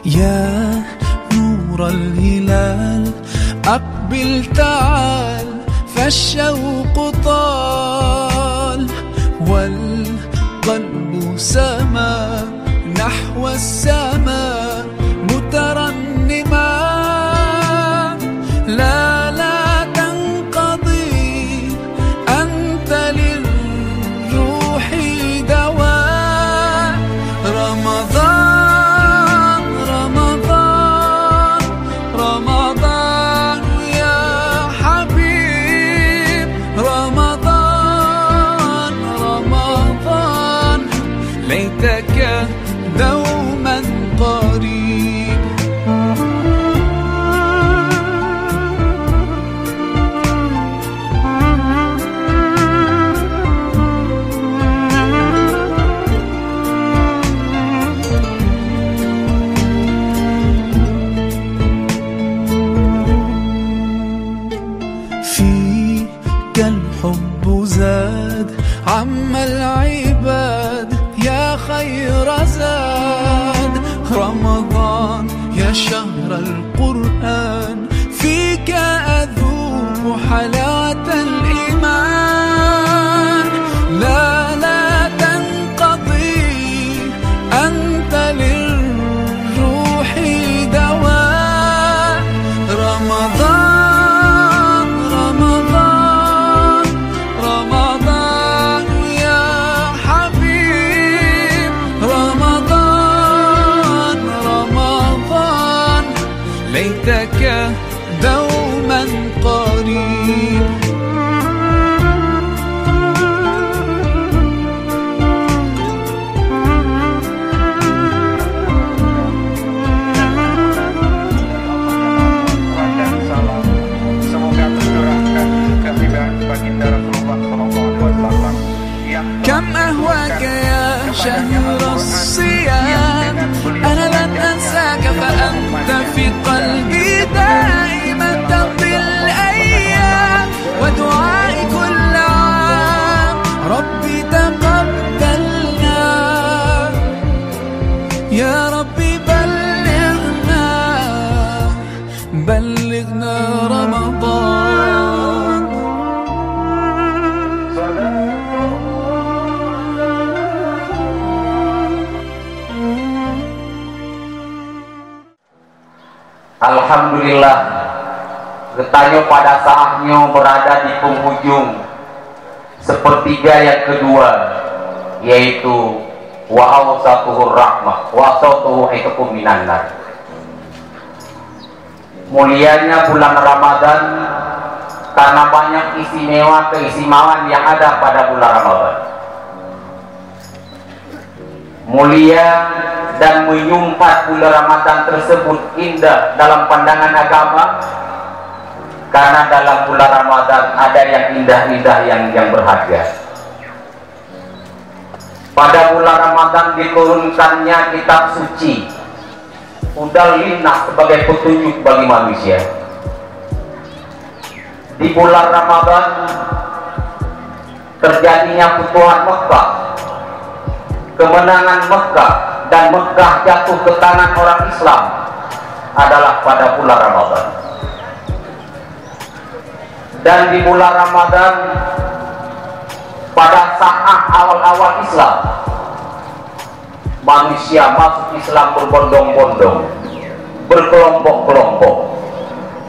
يا نور الهلال أقبل تعال فالشوق طال والقلب سما نحو السماء مترنما لا تنقضي أنت للروح دواء رمضان رمضان رمضان يا حبيب رمضان رمضان ليتك دوما قريب فيك الحب زاد عم العباد يا خير زاد رمضان يا شهر القرآن فيك أذوق حلاوة الإيمان لا تنقضي أنت للروح دواء رمضان رمضان رمضان يا حبيب رمضان رمضان ليتك دوما قريب كم أهواك يا شهر الصيام أنا لن أنساك فأنت في قلبي دائما تقضي الأيام ودعائي كل عام ربي تقبلنا يا ربي بلغنا رمضان Alhamdulillah, getahnya pada saatnya berada di penghujung sepertiga yang kedua, yaitu wa awsatuhur rahmah wa awsatuhu itakum minan nar. Mulianya bulan Ramadan karena banyak istimewa keistimewaan yang ada pada bulan Ramadan. Mulia dan menyumpat bulan Ramadan tersebut indah dalam pandangan agama, karena dalam bulan Ramadan ada yang indah-indah yang berharga. Pada bulan Ramadan diturunkannya kitab suci Hudal Linnas sebagai petunjuk bagi manusia. Di bulan Ramadan terjadinya Futuhat Mekah, kemenangan Mekah, dan Mekah jatuh ke tangan orang Islam adalah pada bulan Ramadan. Dan di bulan Ramadan pada saat awal-awal Islam, manusia masuk Islam berbondong-bondong, berkelompok-kelompok.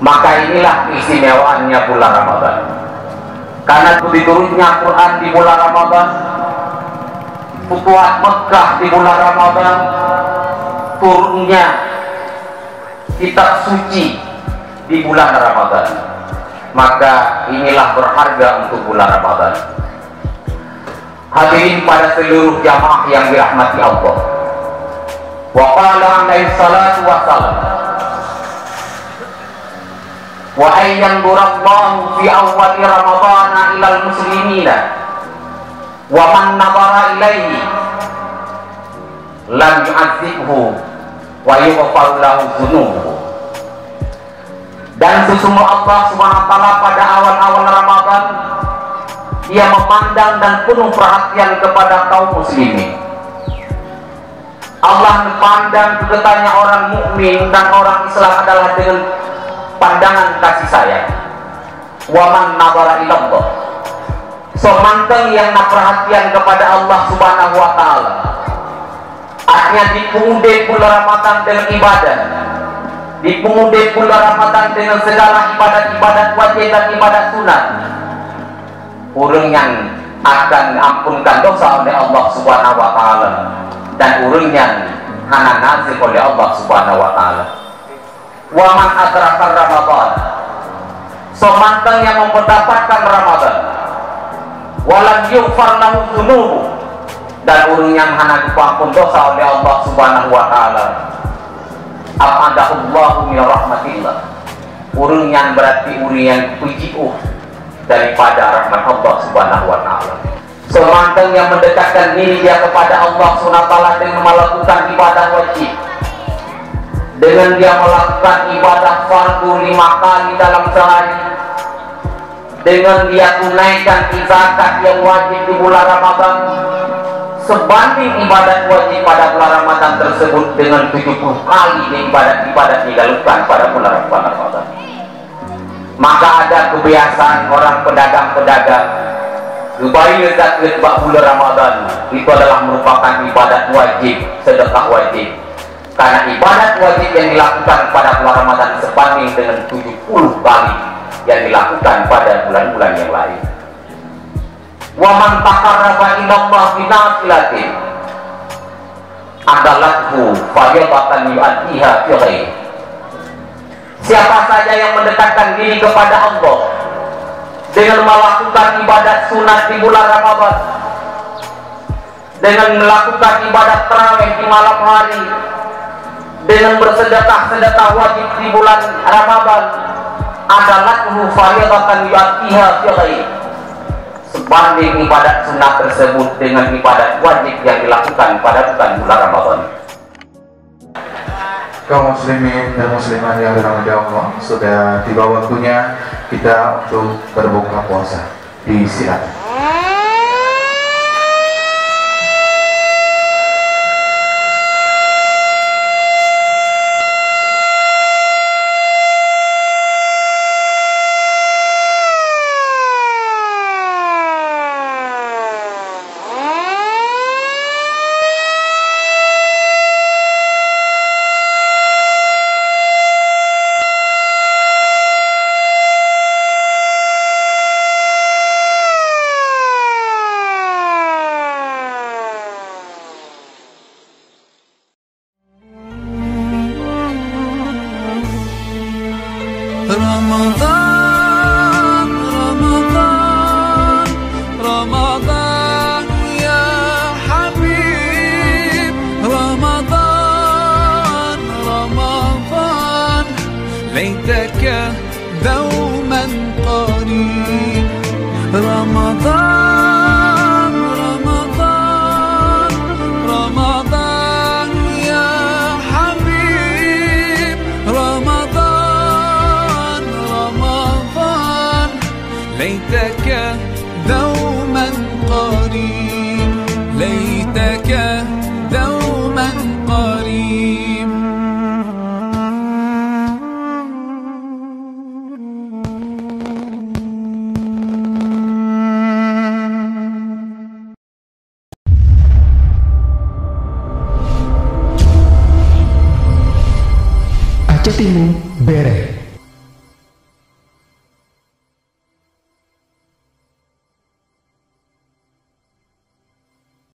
Maka inilah keistimewaannya bulan Ramadan. Karena diturunnya Quran di bulan Ramadan, Futuhat Mekah di bulan Ramadan, turunnya kitab suci di bulan Ramadan. Maka inilah berharga untuk bulan Ramadan. Hadirin pada seluruh jamaah yang dirahmati Allah. Wa qala alaihi salatu wassalam, wa ayyan durallahu fi awwali ramadana ilal muslimina wa man nabara ilaihi lam yu'adzibhu wa yughfar lahu dzunubuhu. Dan sesungguhnya Allah SWT pada awal-awal Ramadan Dia memandang dan penuh perhatian kepada kaum muslimin. Allah pandang kegetanya orang mukmin dan orang Islam adalah dengan pandangan kasih sayang. Waman nabara ilallah, semanteng yang perhatian kepada Allah Subhanahu wa Ta'ala. Artinya dipungude bulan Ramadan dengan ibadah, dipungude bulan Ramadan dengan segala ibadat-ibadat wajib dan ibadat sunat. Orang yang akan ampunkan dosa oleh Allah Subhanahu wa Ta'ala, dan urun yang hana nazil oleh Allah Subhanahu wa Ta'ala. Wa man adraka Ramadan, semanteng yang mendapatkan Ramadan, walam yughfar lahu dzunubu, dan urun yang hana diampun dosa oleh Allah Subhanahu wa Ta'ala. Abadahullahu min rahmatillah, urun yang berarti urun yang puji'uh daripada rahmat Allah Subhanahu wa Ta'ala. Semanteng yang mendekatkan diri dia kepada Allah SWT dengan melakukan ibadah wajib, dengan dia melakukan ibadah fardu 5 kali dalam sehari, dengan dia tunaikan zakat yang wajib di bulan Ramadan, sebanding ibadat wajib pada bulan Ramadan tersebut dengan 70 kali ibadat-ibadat dilakukan pada bulan Ramadan. Maka ada kebiasaan orang pedagang-pedagang Dubai zakat bulan Ramadan itu adalah merupakan ibadat wajib, sedekah wajib. Karena ibadat wajib yang dilakukan pada bulan Ramadan sebanding dengan 70 kali yang dilakukan pada bulan-bulan yang lain. Wa man taqarraba ila Allah bi nafilatin adalathu fardatan yu'addiha fi ghairi. Siapa saja yang mendekatkan diri kepada Allah dengan melakukan ibadat sunat di bulan Ramadan, dengan melakukan ibadat tarawih di malam hari, dengan bersedekah-sedekah wajib di bulan Ramadan, adalah fardatan yu'addiha fi ghairi, sebanding ibadat sunat tersebut dengan ibadat wajib yang dilakukan pada bulan Ramadan. Kaum muslimin dan muslimat yang dirahmati Allah, sudah tiba waktunya kita untuk berbuka puasa. Disilakan. Ramadan, Ramadan, Ramadan ya Habib. Ramadan, Ramadan, laitaka dauman qarib. Ramadan, Ramadan, Ramadan ya Habib. Ramadan, Ramadan, laitaka dauman qarib. Laitaka dauman qarib. Aceh Timur Bere.